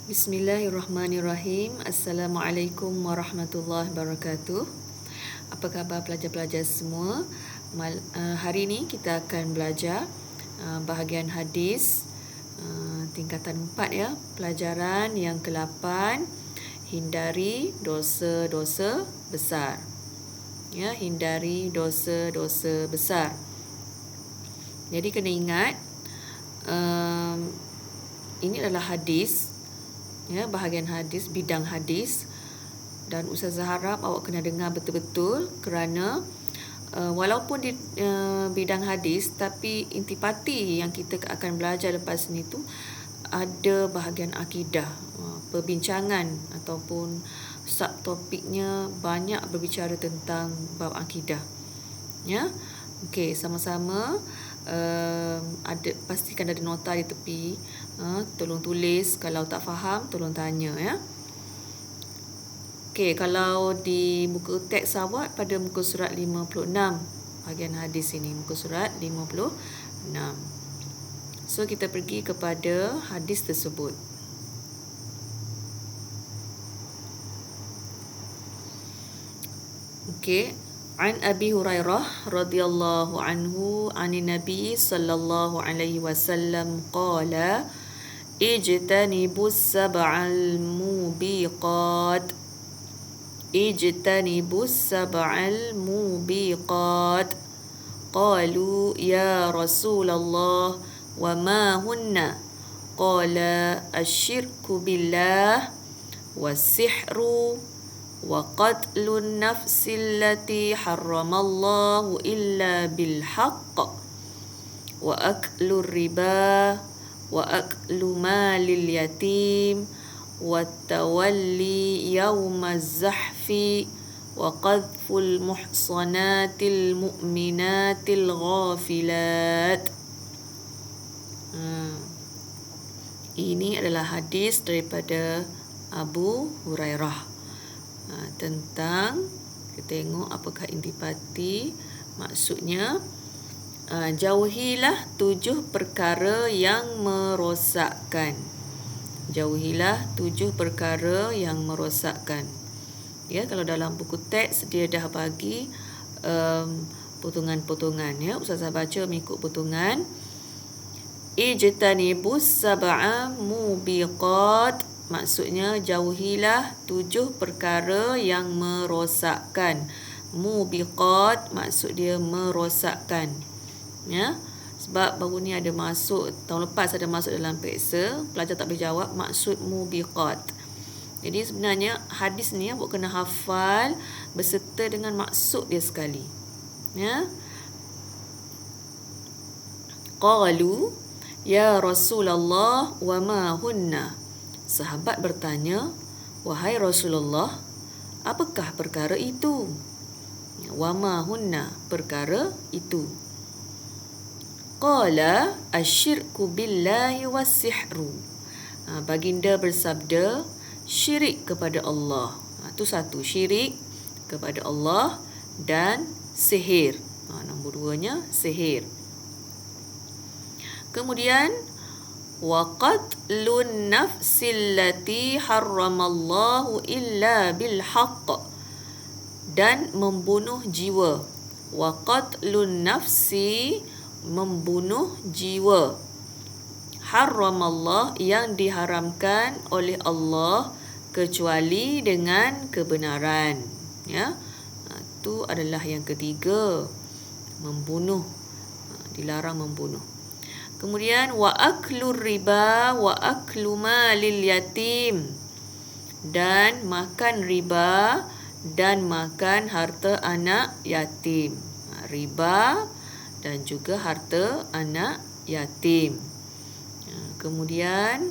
Bismillahirrahmanirrahim. Assalamualaikum warahmatullahi wabarakatuh. Apa khabar pelajar-pelajar semua? Hari ini kita akan belajar bahagian hadis tingkatan 4 ya. Pelajaran yang ke-8, hindari dosa-dosa besar. Ya, hindari dosa-dosa besar. Jadi kena ingat ini adalah hadis, ya, bahagian hadis, bidang hadis, dan Ustazah harap awak kena dengar betul-betul kerana walaupun di bidang hadis, tapi intipati yang kita akan belajar lepas ni tu ada bahagian akidah, perbincangan ataupun subtopiknya banyak berbicara tentang bab akidah. Ya. Okey, sama-sama pastikan ada nota di tepi. Tolong tulis, kalau tak faham tolong tanya ya. Okey, kalau di buku teks awak pada muka surat 56 bahagian hadis ini, muka surat 56. So kita pergi kepada hadis tersebut. Okey, an Abi Hurairah radhiyallahu anhu anin Nabi sallallahu alaihi wasallam qala ijtanibus sab'al mubiqat qalu ya Rasulullah wa ma hunna qala asyirku billah was-sihru wa qatlun nafsi allati harramallahu illa bil haqq wa aklur riba wa aklu malil yatim wa tawalli yawmaz zahfi wa qadhful muhsanatil mu'minatil ghafilat. Ini adalah hadis daripada Abu Hurairah. Tentang, kita tengok apakah intipati, maksudnya jauhilah 7 perkara yang merosakkan. Jauhilah 7 perkara yang merosakkan. Ya, kalau dalam buku teks dia dah bagi potongan-potongan ya. Ustazah baca mengikut potongan. Ijtanibus sab'a mubiqat, maksudnya jauhilah 7 perkara yang merosakkan. Mubiqat maksud dia merosakkan. Ya. Sebab baru ni ada masuk, tahun lepas ada masuk dalam periksa, pelajar tak boleh jawab maksud mubiqat. Jadi sebenarnya hadis ni awak kena hafal beserta dengan maksud dia sekali. Ya. Qalu ya Rasulullah wa ma hunna. Sahabat bertanya, wahai Rasulullah, apakah perkara itu? Wa ma hunna, perkara itu. Qala asyirku billahi was-sihru. Baginda bersabda, syirik kepada Allah. Itu satu, syirik kepada Allah dan sihir. Nombor 2-nya sihir. Kemudian wa qatlun nafsil lati harramallahu illa bil haqq, dan membunuh jiwa. Wa qatlun nafsi, membunuh jiwa. Harramallah, yang diharamkan oleh Allah kecuali dengan kebenaran. Ya. Itu adalah yang ketiga, membunuh. Dilarang membunuh. Kemudian wa aklur riba wa aklu malil yatim, dan makan riba dan makan harta anak yatim. Riba dan juga harta anak yatim. Kemudian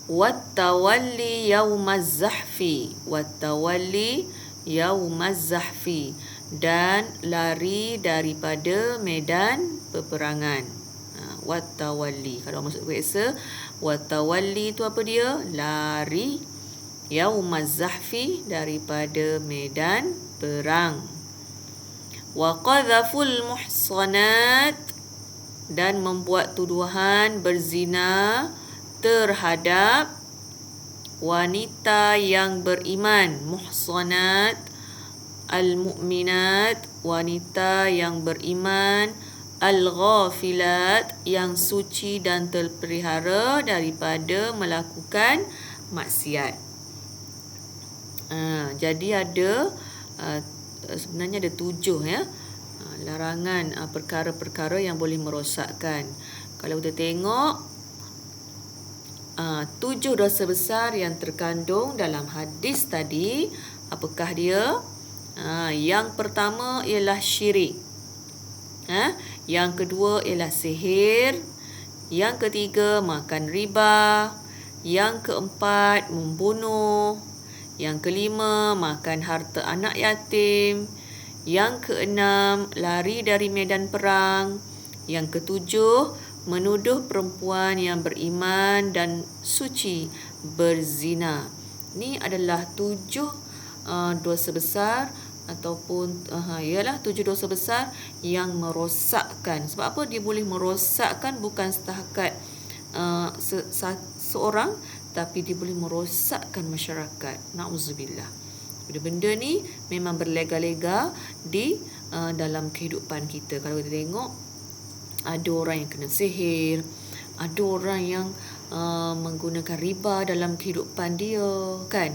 wattawalli yaumaz zahfi, wattawalli yaumaz zahfi, dan lari daripada medan peperangan. Wattawalli, kalau masuk periksa, wattawalli itu apa dia? Lari. Yaumaz zahfi, daripada medan perang. Wa qadhaful muhsanat, dan membuat tuduhan berzina terhadap wanita yang beriman, muhsanat, al-mu'minat, wanita yang beriman, al-ghafilat, yang suci dan terpelihara daripada melakukan maksiat. Jadi ada sebenarnya ada 7 ya, larangan perkara-perkara yang boleh merosakkan. Kalau kita tengok 7 dosa besar yang terkandung dalam hadis tadi, apakah dia? Yang pertama ialah syirik. Yang kedua ialah sihir. Yang ketiga makan riba. Yang keempat membunuh. Yang kelima makan harta anak yatim. Yang keenam lari dari medan perang. Yang ketujuh menuduh perempuan yang beriman dan suci berzina. Ini adalah 7 dosa besar ataupun ialah 7 dosa besar yang merosakkan. Sebab apa dia boleh merosakkan? Bukan setakat seorang, tapi dia boleh merosakkan masyarakat. Na'udzubillah. Benda-benda ni memang berlega-lega di dalam kehidupan kita. Kalau kita tengok, ada orang yang kena sihir, ada orang yang menggunakan riba dalam kehidupan dia, kan?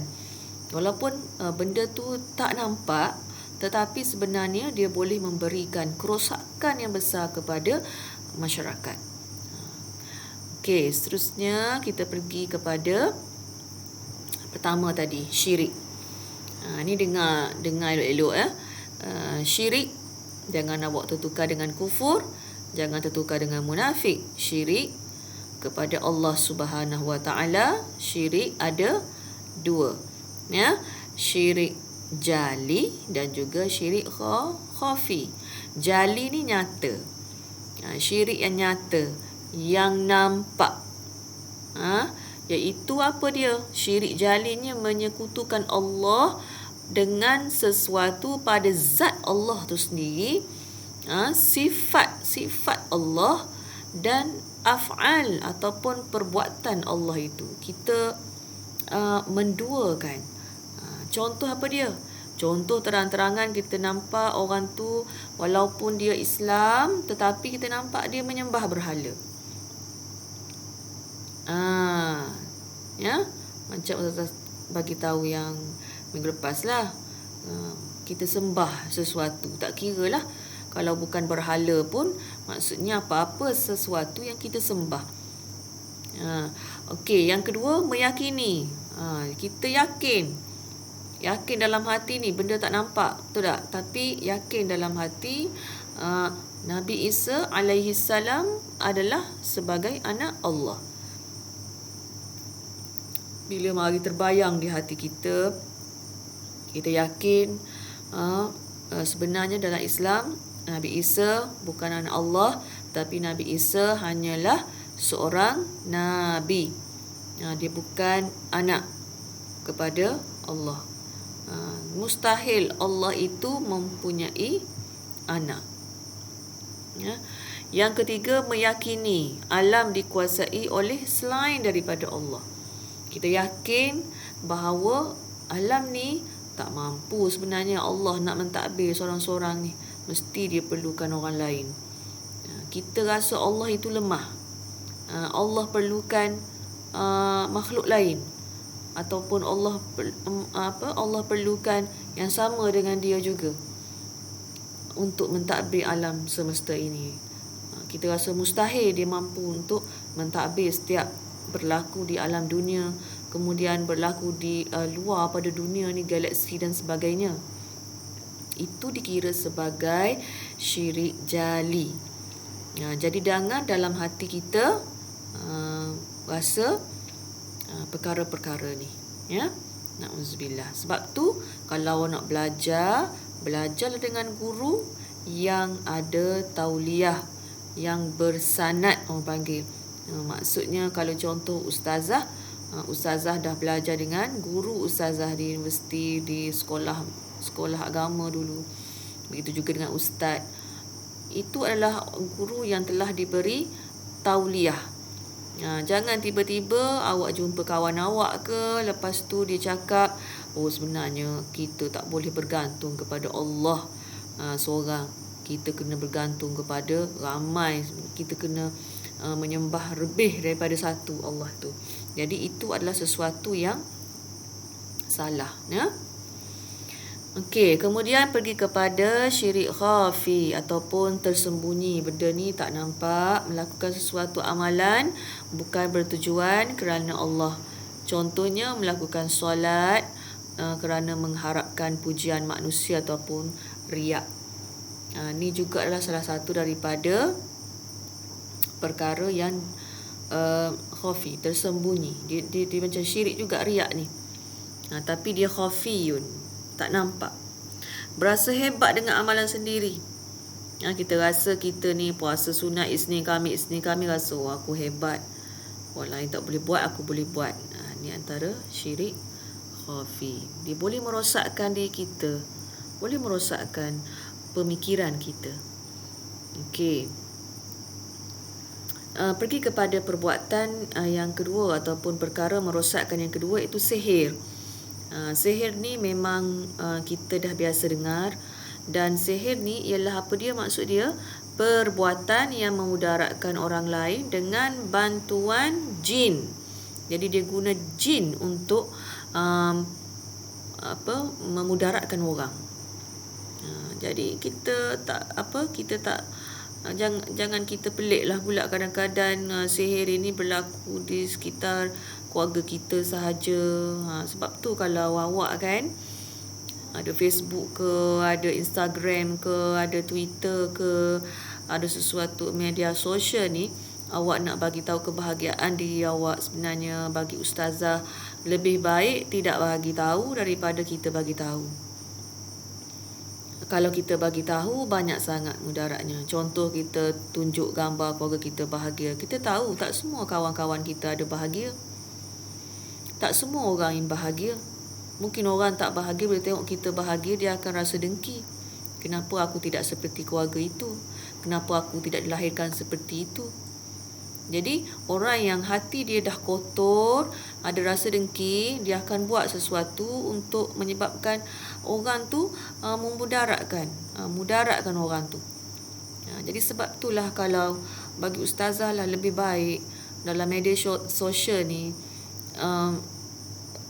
Walaupun benda tu tak nampak, tetapi sebenarnya dia boleh memberikan kerosakan yang besar kepada masyarakat. Okey, seterusnya kita pergi kepada pertama tadi, syirik. Ni dengar elok-elok ya. Syirik, jangan awak tertukar dengan kufur, jangan tertukar dengan munafik. Syirik kepada Allah Subhanahu Wa Taala, syirik ada 2. Ya, syirik jali dan juga syirik khafi. Jali ni nyata. Syirik yang nyata, yang nampak. Iaitu apa dia? Syirik jalinya menyekutukan Allah dengan sesuatu pada zat Allah tu sendiri, sifat Allah dan af'al ataupun perbuatan Allah itu. Kita menduakan. Contoh apa dia? Contoh terang-terangan kita nampak orang tu walaupun dia Islam, tetapi kita nampak dia menyembah berhala. Ya, macam Ustaz bagi tahu yang minggu lepas lah. Kita sembah sesuatu, tak kira lah kalau bukan berhala pun, maksudnya apa-apa sesuatu yang kita sembah. Okey, yang kedua meyakini. Kita yakin dalam hati ni, benda tak nampak, betul tak? Tapi yakin dalam hati Nabi Isa alaihi salam adalah sebagai anak Allah. Bila mari terbayang di hati kita, kita yakin sebenarnya dalam Islam Nabi Isa bukan anak Allah, tapi Nabi Isa hanyalah seorang Nabi. Dia bukan anak kepada Allah. Mustahil Allah itu mempunyai anak. Yang ketiga, meyakini alam dikuasai oleh selain daripada Allah. Kita yakin bahawa alam ni tak mampu sebenarnya Allah nak mentadbir seorang-seorang ni. Mesti dia perlukan orang lain. Kita rasa Allah itu lemah. Allah perlukan makhluk lain. Ataupun Allah perlukan yang sama dengan dia juga untuk mentadbir alam semesta ini. Kita rasa mustahil dia mampu untuk mentadbir setiap berlaku di alam dunia, kemudian berlaku di luar pada dunia ni, galaksi dan sebagainya. Itu dikira sebagai syirik jali. Jadi jangan dalam hati kita rasa perkara-perkara ni, ya. Na'udzubillah. Sebab tu kalau nak belajarlah dengan guru yang ada tauliah, yang bersanad orang panggil. Maksudnya kalau contoh ustazah dah belajar dengan guru ustazah di universiti, di sekolah agama dulu. Begitu juga dengan ustaz. Itu adalah guru yang telah diberi tauliah. Jangan tiba-tiba awak jumpa kawan awak ke, lepas tu dia cakap, oh sebenarnya kita tak boleh bergantung kepada Allah seorang. Kita kena bergantung kepada ramai. Kita kena menyembah lebih daripada satu Allah tu. Jadi itu adalah sesuatu yang salah. Ya? Okey, kemudian pergi kepada syirik khafi ataupun tersembunyi. Benda ni tak nampak, melakukan sesuatu amalan bukan bertujuan kerana Allah. Contohnya melakukan solat kerana mengharapkan pujian manusia ataupun riak. Ni juga adalah salah satu daripada perkara yang khafi, tersembunyi. Dia macam syirik juga riak ni. Tapi dia khafiyun, tak nampak. Berasa hebat dengan amalan sendiri. Kita rasa kita ni puasa sunat Isnin Khamis rasa aku hebat. Orang lain tak boleh buat, aku boleh buat. Ni antara syirik khafi. Dia boleh merosakkan diri kita, boleh merosakkan pemikiran kita. Okey. Pergi kepada perbuatan yang kedua ataupun perkara merosakkan yang kedua, iaitu sihir. Sihir ni memang kita dah biasa dengar, dan sihir ni ialah apa dia? Maksud dia perbuatan yang memudaratkan orang lain dengan bantuan jin. Jadi dia guna jin untuk memudaratkan orang. Jadi kita tak jangan kita peliklah pula kadang-kadang sihir ini berlaku di sekitar keluarga kita sahaja. Sebab tu kalau awak kan ada Facebook ke, ada Instagram ke, ada Twitter ke, ada sesuatu media sosial ni, awak nak bagi tahu kebahagiaan diri awak, sebenarnya bagi ustazah lebih baik tidak bagi tahu daripada kita bagi tahu. Kalau kita bagi tahu, banyak sangat mudaratnya. Contoh, kita tunjuk gambar keluarga kita bahagia. Kita tahu tak semua kawan-kawan kita ada bahagia. Tak semua orang yang bahagia. Mungkin orang tak bahagia, bila tengok kita bahagia, dia akan rasa dengki. Kenapa aku tidak seperti keluarga itu? Kenapa aku tidak dilahirkan seperti itu? Jadi, orang yang hati dia dah kotor, ada rasa dengki, dia akan buat sesuatu untuk menyebabkan orang tu mudaratkan orang tu. Jadi sebab itulah kalau bagi ustazah lah lebih baik dalam media sosial ni,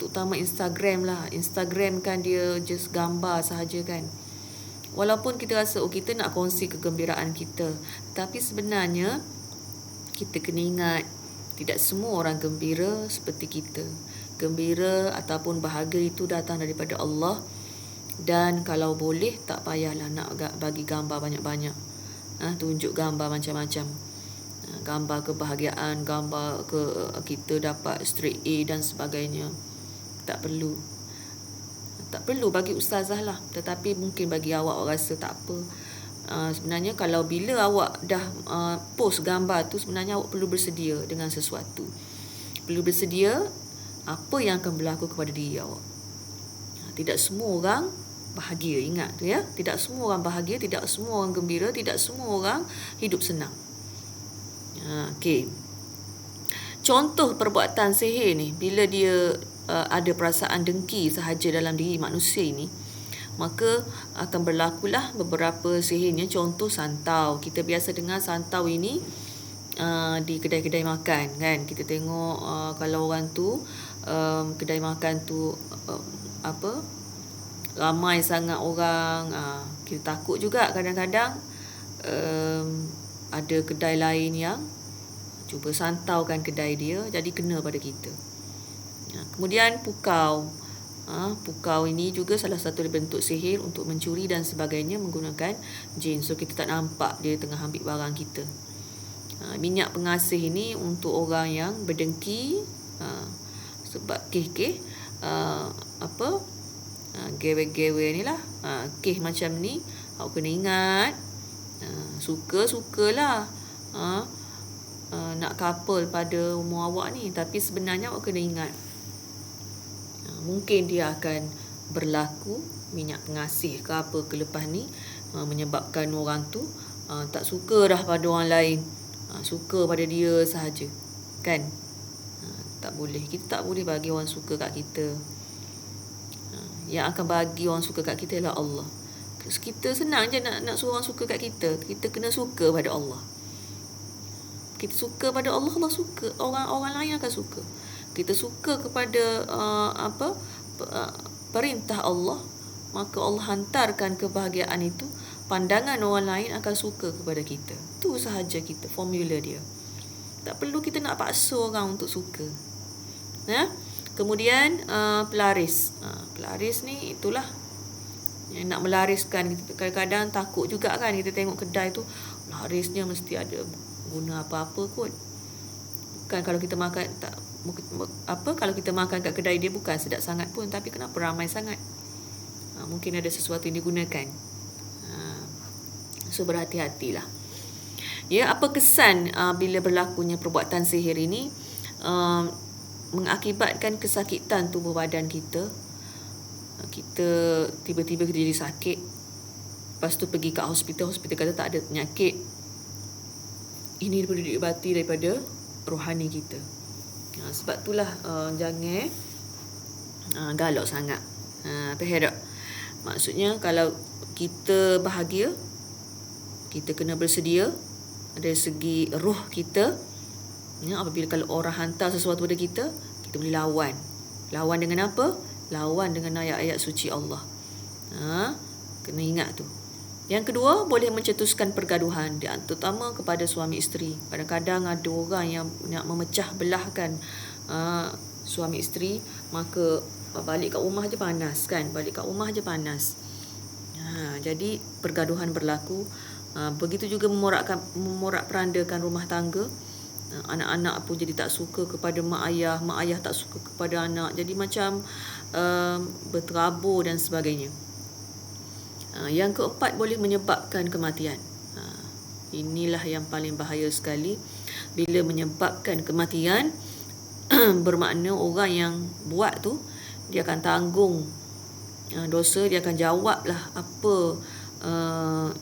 terutama Instagram lah. Instagram kan dia just gambar sahaja kan. Walaupun kita rasa kita nak kongsi kegembiraan kita, tapi sebenarnya kita kena ingat, tidak semua orang gembira seperti kita. Gembira ataupun bahagia itu datang daripada Allah. Dan kalau boleh, tak payahlah nak bagi gambar banyak-banyak. Tunjuk gambar macam-macam. Gambar kebahagiaan, gambar kita dapat straight A dan sebagainya. Tak perlu. Tak perlu bagi ustazah lah. Tetapi mungkin bagi awak rasa tak apa. Sebenarnya kalau bila awak dah post gambar tu, sebenarnya awak perlu bersedia dengan sesuatu. Perlu bersedia apa yang akan berlaku kepada diri awak. Tidak semua orang bahagia, ingat tu ya. Tidak semua orang bahagia, tidak semua orang gembira, tidak semua orang hidup senang. Okey. Contoh perbuatan sihir ni, bila dia ada perasaan dengki sahaja dalam diri manusia ini, maka akan berlakulah beberapa sihirnya. Contoh santau. Kita biasa dengar santau ini di kedai-kedai makan kan. Kita tengok kalau orang tu kedai makan tu ramai sangat orang, kita takut juga kadang-kadang ada kedai lain yang cuba santaukan kedai dia, jadi kena pada kita. Kemudian pukau. Pukau ini juga salah satu bentuk sihir untuk mencuri dan sebagainya menggunakan jin. So kita tak nampak dia tengah ambil barang kita. Minyak pengasih ini untuk orang yang berdengki, sebab keh-keh gewe-gewe ni lah, keh macam ni awak kena ingat. Suka-sukalah nak couple pada umur awak ni, tapi sebenarnya awak kena ingat, mungkin dia akan berlaku minyak pengasih ke apa ke lepas ni, menyebabkan orang tu tak suka dah pada orang lain, suka pada dia sahaja. kan? Tak boleh. Kita tak boleh bagi orang suka kat kita. Yang akan bagi orang suka kat kita ialah Allah. Kita senang je nak suruh orang suka kat kita. Kita kena suka pada Allah. Kita suka pada Allah, Allah suka. Orang lain akan suka. Kita suka kepada perintah Allah, maka Allah hantarkan kebahagiaan itu. Pandangan orang lain akan suka kepada kita. Itu sahaja kita, formula dia. Tak perlu kita nak paksa orang untuk suka. Kemudian pelaris. Pelaris ni itulah yang nak melariskan. Kadang-kadang takut juga kan, kita tengok kedai tu larisnya mesti ada guna apa-apa kot. Bukan kalau kita makan kalau kita makan kat kedai dia bukan sedap sangat pun, tapi kenapa ramai sangat? Mungkin ada sesuatu yang digunakan. So berhati-hatilah. Ya, apa kesan bila berlakunya perbuatan sihir ini? Mengakibatkan kesakitan tubuh badan kita. Kita tiba-tiba kita jadi sakit. Lepas tu pergi kat hospital kata tak ada penyakit. Ini perlu diubati daripada rohani kita. Sebab itulah jangan galak sangat. Faham tak? Maksudnya kalau kita bahagia, kita kena bersedia dari segi roh kita. Apabila kalau orang hantar sesuatu pada kita, kita boleh lawan. Lawan dengan apa? Lawan dengan ayat-ayat suci Allah. Kena ingat tu. Yang kedua, boleh mencetuskan pergaduhan, terutama kepada suami isteri. Kadang-kadang ada orang yang nak memecah belahkan suami isteri, maka balik kat rumah je panas kan. Jadi pergaduhan berlaku. Begitu juga memorak-perandakan rumah tangga. Anak-anak pun jadi tak suka kepada mak ayah tak suka kepada anak. Jadi macam berterabur dan sebagainya. Yang keempat, boleh menyebabkan kematian. Inilah yang paling bahaya sekali. Bila menyebabkan kematian, bermakna orang yang buat tu, dia akan tanggung dosa, dia akan jawablah apa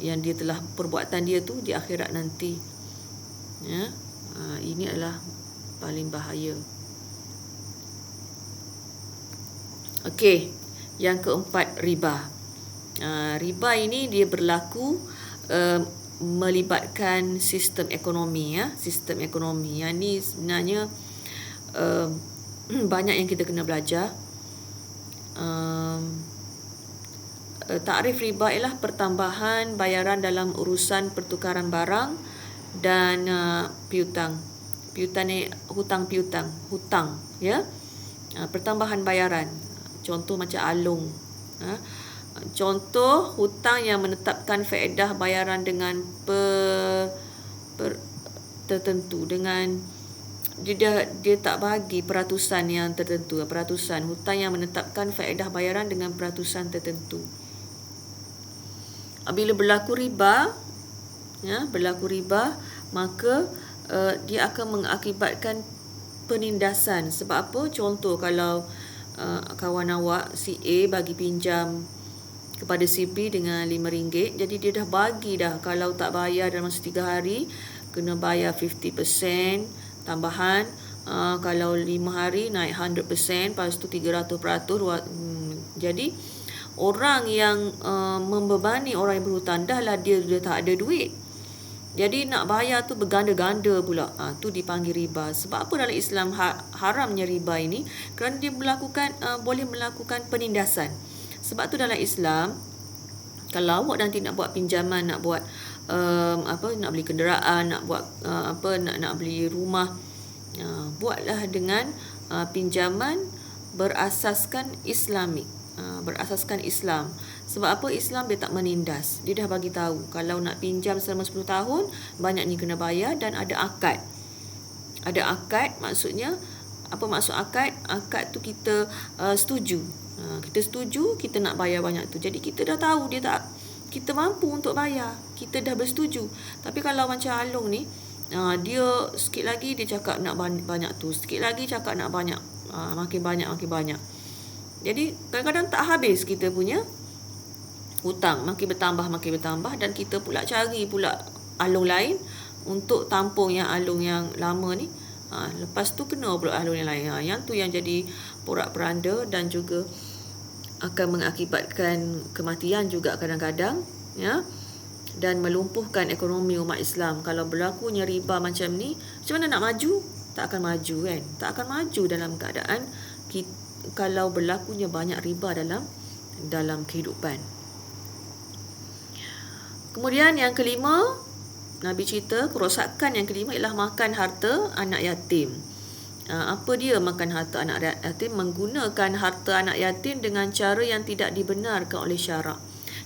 yang dia telah perbuatan dia tu di akhirat nanti. Ini adalah paling bahaya. Okey, yang keempat, riba. Riba ini dia berlaku melibatkan sistem ekonomi. Sistem ekonomi. Yang ni sebenarnya banyak yang kita kena belajar. Takrif riba ialah pertambahan bayaran dalam urusan pertukaran barang dan piutang. Piutang ni hutang piutang, hutang ya. Pertambahan bayaran. Contoh macam alung. Contoh hutang yang menetapkan faedah bayaran dengan tertentu, dengan dia tak bagi peratusan yang tertentu. Peratusan hutang yang menetapkan faedah bayaran dengan peratusan tertentu. Bila berlaku riba, maka dia akan mengakibatkan penindasan. Sebab apa? Contoh kalau kawan awak si A bagi pinjam kepada si B dengan RM5, jadi dia dah bagi dah, kalau tak bayar dalam masa 3 hari kena bayar 50% tambahan, kalau 5 hari naik 100%, lepas tu 300%. Jadi orang yang membebani orang yang berhutang, dah lah dia tak ada duit, jadi nak bayar tu berganda-ganda pula. Tu dipanggil riba. Sebab apa dalam Islam haramnya riba ini? Kerana dia boleh melakukan penindasan. Sebab tu dalam Islam, kalau awak nanti nak buat pinjaman, nak buat nak beli kenderaan, nak buat nak beli rumah, buatlah dengan pinjaman berasaskan Islamik, berasaskan Islam. Sebab apa? Islam dia tak menindas. Dia dah bagi tahu kalau nak pinjam selama 10 tahun banyaknya kena bayar, dan ada akad. Ada akad, maksudnya apa maksud akad? Akad tu kita setuju. Kita setuju kita nak bayar banyak tu. Jadi kita dah tahu kita mampu untuk bayar. Kita dah bersetuju. Tapi kalau macam Alung ni, dia sikit lagi dia cakap nak banyak tu, sikit lagi cakap nak banyak, makin banyak. Jadi kadang-kadang tak habis kita punya hutang, makin bertambah, dan kita pula cari pula Alung lain untuk tampung yang Alung yang lama ni. Lepas tu kena pula ahli yang lain. Yang tu yang jadi porak-peranda dan juga akan mengakibatkan kematian juga kadang-kadang, ya, dan melumpuhkan ekonomi umat Islam. Kalau berlakunya riba macam ni, macam mana nak maju? Tak akan maju kan? Tak akan maju dalam keadaan kalau berlakunya banyak riba dalam kehidupan. Kemudian yang kelima, Nabi cerita kerosakan yang kelima ialah makan harta anak yatim. Apa dia makan harta anak yatim? Menggunakan harta anak yatim dengan cara yang tidak dibenarkan oleh syarak.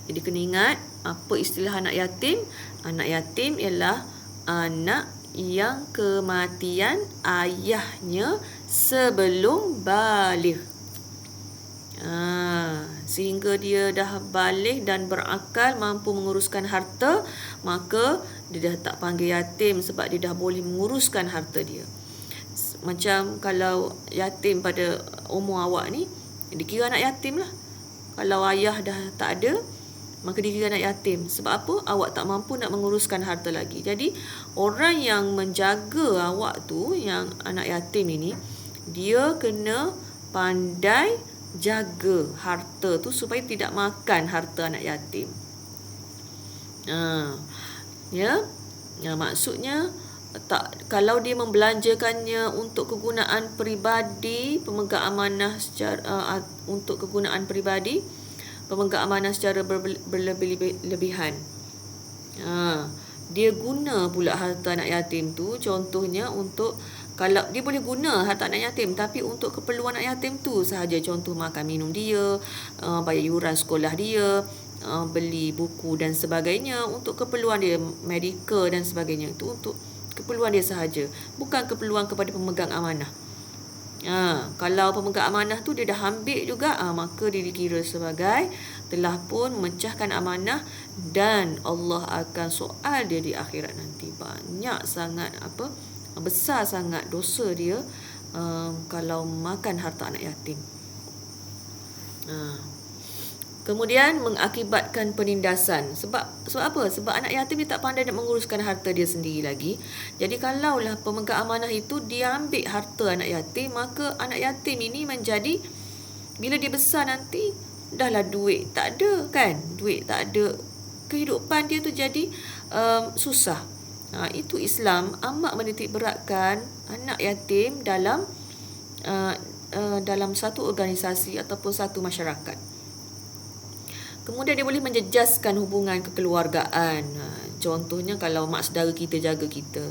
Jadi kena ingat apa istilah anak yatim? Anak yatim ialah anak yang kematian ayahnya sebelum baligh. Sehingga dia dah balik dan berakal, mampu menguruskan harta, maka dia dah tak panggil yatim sebab dia dah boleh menguruskan harta dia. Macam kalau yatim pada umur awak ni, dikira anak yatim lah. Kalau ayah dah tak ada, maka dikira anak yatim. Sebab apa? Awak tak mampu nak menguruskan harta lagi. Jadi orang yang menjaga awak tu, yang anak yatim ini, dia kena pandai jaga harta tu supaya tidak makan harta anak yatim. Maksudnya kalau dia membelanjakannya untuk kegunaan peribadi, pemegang amanah secara untuk kegunaan peribadi, pemegang amanah secara berlebih-lebihan. Dia guna pula harta anak yatim tu, contohnya untuk, kalau dia boleh guna harta anak yatim tapi untuk keperluan anak yatim tu sahaja, contoh makan minum dia, bayar yuran sekolah dia, beli buku dan sebagainya, untuk keperluan dia, medical dan sebagainya, itu untuk keperluan dia sahaja, bukan keperluan kepada pemegang amanah. Kalau pemegang amanah tu dia dah ambil juga, maka dia dikira sebagai telah pun memecahkan amanah dan Allah akan soal dia di akhirat nanti. Banyak sangat besar sangat dosa dia kalau makan harta anak yatim. Kemudian mengakibatkan penindasan. Sebab apa? Sebab anak yatim dia tak pandai nak menguruskan harta dia sendiri lagi. Jadi kalaulah pemegang amanah itu dia ambil harta anak yatim, maka anak yatim ini menjadi, bila dia besar nanti, dahlah duit tak ada kan? Duit tak ada. Kehidupan dia tu jadi susah. Itu Islam amat menitik beratkan anak yatim dalam satu organisasi ataupun satu masyarakat. Kemudian dia boleh menjejaskan hubungan kekeluargaan. Contohnya kalau mak saudara kita jaga kita,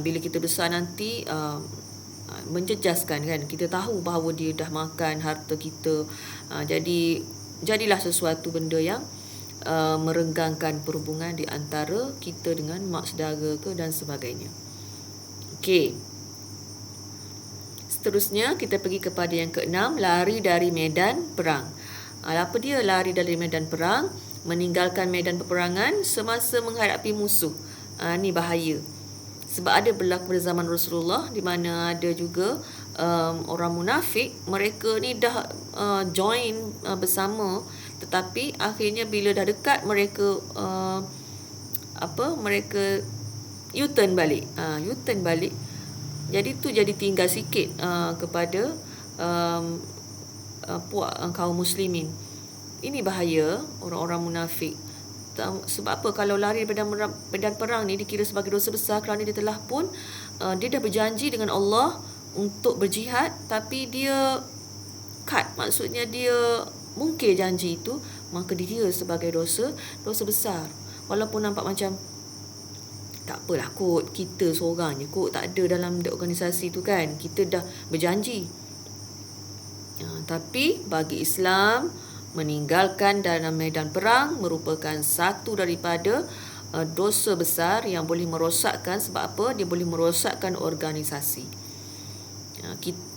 bila kita besar nanti, menjejaskan kan, kita tahu bahawa dia dah makan harta kita. Jadilah sesuatu benda yang merenggangkan perhubungan di antara kita dengan mak saudara ke dan sebagainya. Okey. Seterusnya kita pergi kepada yang keenam, lari dari medan perang. Apa dia lari dari medan perang? Meninggalkan medan peperangan semasa menghadapi musuh. Ni bahaya. Sebab ada berlaku pada zaman Rasulullah, di mana ada juga orang munafik, mereka ni dah join bersama, tetapi akhirnya bila dah dekat, mereka mereka U-turn balik. U-turn balik. Jadi tu jadi tinggal sikit kepada kaum muslimin. Ini bahaya orang-orang munafik. Sebab apa? Kalau lari daripada medan perang ni dikira sebagai dosa besar kerana dia telah pun dia dah berjanji dengan Allah untuk berjihad, tapi dia cut, maksudnya dia mungkir janji itu, maka dikira sebagai dosa besar. Walaupun nampak macam tak apalah kot, kita seorang je kot, tak ada dalam organisasi tu kan, kita dah berjanji. Tapi bagi Islam, meninggalkan dalam medan perang merupakan satu daripada dosa besar yang boleh merosakkan. Sebab apa? Dia boleh merosakkan organisasi.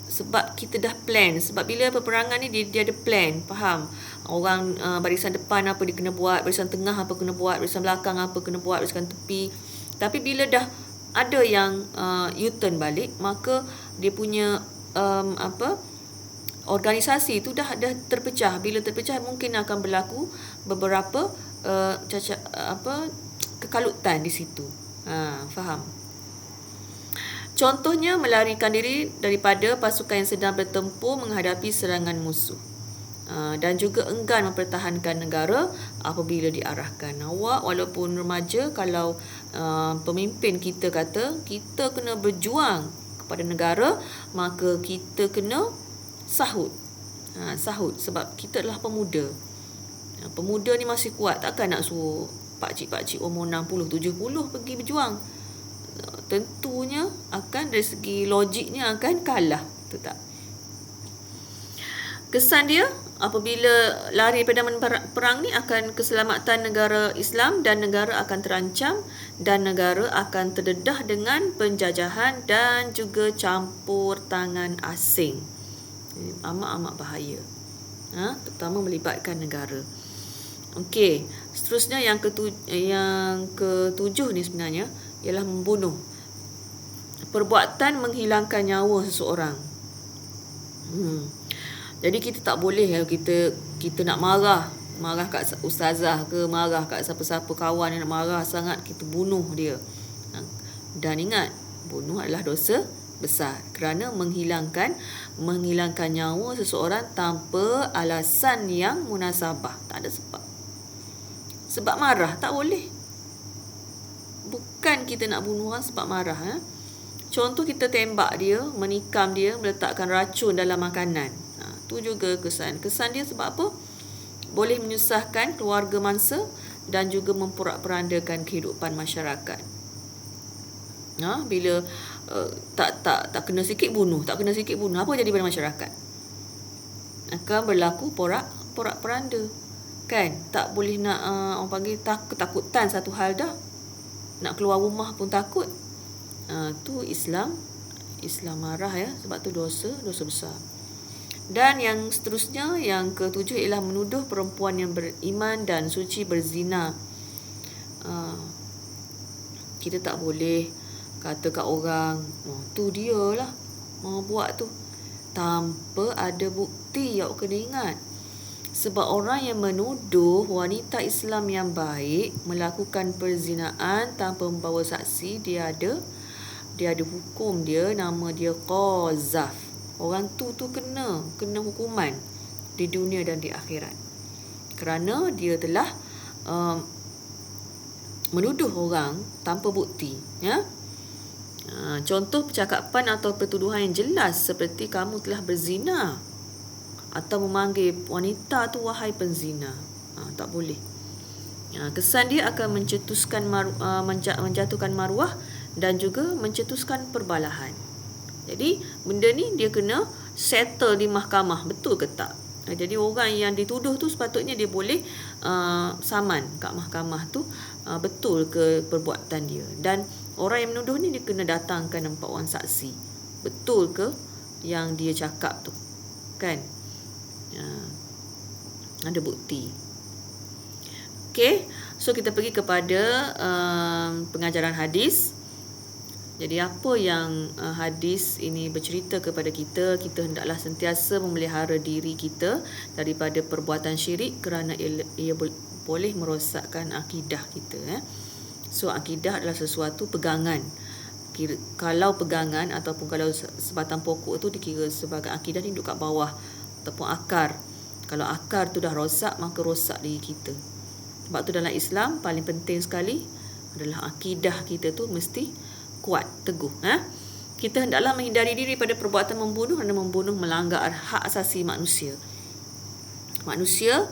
Sebab kita dah plan. Sebab bila peperangan ni dia ada plan, faham? Orang barisan depan apa dia kena buat, barisan tengah apa kena buat, barisan belakang apa kena buat, barisan tepi. Tapi bila dah ada yang U-turn balik, maka dia punya organisasi itu dah terpecah. Bila terpecah, mungkin akan berlaku beberapa kekalutan di situ. Faham? Contohnya melarikan diri daripada pasukan yang sedang bertempur menghadapi serangan musuh. Dan juga enggan mempertahankan negara apabila diarahkan. Awak walaupun remaja, kalau pemimpin kita kata kita kena berjuang kepada negara, maka kita kena sahut. Sahut sebab kita adalah pemuda. Pemuda ni masih kuat, takkan nak suruh pakcik-pakcik umur 60, 70 pergi berjuang. Tentunya akan dari segi logiknya akan kalah, betul tak? Kesan dia apabila lari pada perang ni akan keselamatan negara Islam, dan negara akan terancam, dan negara akan terdedah dengan penjajahan dan juga campur tangan asing. Ini amat-amat bahaya. Terutama melibatkan negara. Okey, seterusnya yang ketujuh ni sebenarnya ialah membunuh. Perbuatan menghilangkan nyawa seseorang. Jadi kita tak boleh kita nak marah kat ustazah ke, marah kat siapa-siapa kawan yang nak marah sangat, kita bunuh dia. Dan ingat, bunuh adalah dosa besar kerana menghilangkan nyawa seseorang tanpa alasan yang munasabah, tak ada sebab marah, tak boleh. Bukan kita nak bunuh orang sebab marah. Contoh, kita tembak dia, menikam dia, meletakkan racun dalam makanan. Tu juga kesan dia sebab apa? Boleh menyusahkan keluarga mangsa dan juga memporak-perandakan kehidupan masyarakat. Bila tak kena sikit bunuh, apa jadi pada masyarakat? Akan berlaku porak-peranda. Kan? Tak boleh nak orang panggil ketakutan satu hal dah. Nak keluar rumah pun takut. Tu Islam marah ya, sebab tu dosa besar. Dan yang seterusnya, yang ketujuh ialah menuduh perempuan yang beriman dan suci berzina. Kita tak boleh kata kat orang, tu dia lah buat tu, tanpa ada bukti. Awak kena ingat, sebab orang yang menuduh wanita Islam yang baik melakukan perzinaan tanpa membawa saksi, dia ada hukum dia, nama dia qazaf. Orang tu kena hukuman di dunia dan di akhirat, kerana dia telah menuduh orang tanpa bukti. Contoh percakapan atau pertuduhan yang jelas seperti kamu telah berzina, atau memanggil wanita tu wahai penzina. Tak boleh. Kesan dia akan menjatuhkan maruah dan juga mencetuskan perbalahan. Jadi benda ni dia kena settle di mahkamah, betul ke tak? Jadi orang yang dituduh tu sepatutnya dia boleh saman kat mahkamah tu, betul ke perbuatan dia. Dan orang yang menuduh ni dia kena datangkan 4 orang saksi, betul ke yang dia cakap tu, kan? Ada bukti. Okay, so kita pergi kepada pengajaran hadis. Jadi apa yang hadis ini bercerita kepada kita? Kita hendaklah sentiasa memelihara diri kita daripada perbuatan syirik, kerana ia boleh merosakkan akidah kita. So akidah adalah sesuatu pegangan. Kalau pegangan ataupun kalau sebatang pokok tu dikira sebagai akidah, ni duduk kat bawah ataupun akar. Kalau akar tu dah rosak, maka rosak diri kita. Sebab tu dalam Islam paling penting sekali adalah akidah kita tu mesti kuat, teguh. Kita hendaklah menghindari diri pada perbuatan membunuh, kerana membunuh melanggar hak asasi manusia. Manusia,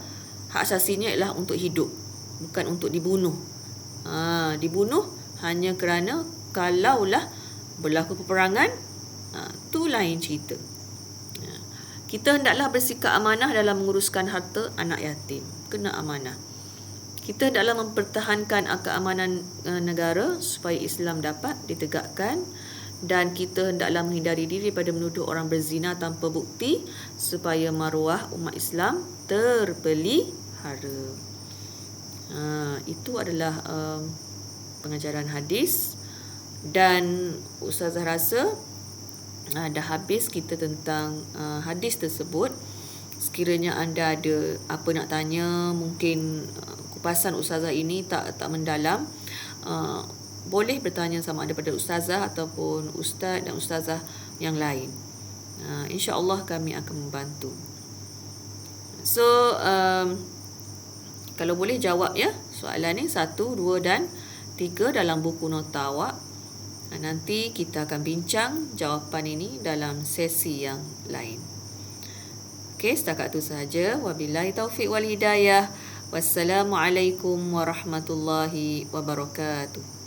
hak asasinya ialah untuk hidup, bukan untuk dibunuh. Dibunuh hanya kerana kalaulah berlaku peperangan, tu lain cerita. Kita hendaklah bersikap amanah dalam menguruskan harta anak yatim. Kena amanah. Kita hendaklah mempertahankan keamanan negara supaya Islam dapat ditegakkan, dan kita hendaklah menghindari diri pada menuduh orang berzina tanpa bukti supaya maruah umat Islam terpelihara. Itu adalah pengajaran hadis, dan Ustazah rasa dah habis kita tentang hadis tersebut. Sekiranya anda ada apa nak tanya, mungkin kupasan Ustazah ini tak mendalam, boleh bertanya sama ada pada ustazah ataupun ustaz dan ustazah yang lain. InsyaAllah kami akan membantu. So, kalau boleh jawab ya soalan ni 1, 2 dan 3 dalam buku nota awak. Nanti kita akan bincang jawapan ini dalam sesi yang lain. Okey, setakat itu sahaja. Wabillahi taufiq wal hidayah. Wassalamualaikum warahmatullahi wabarakatuh.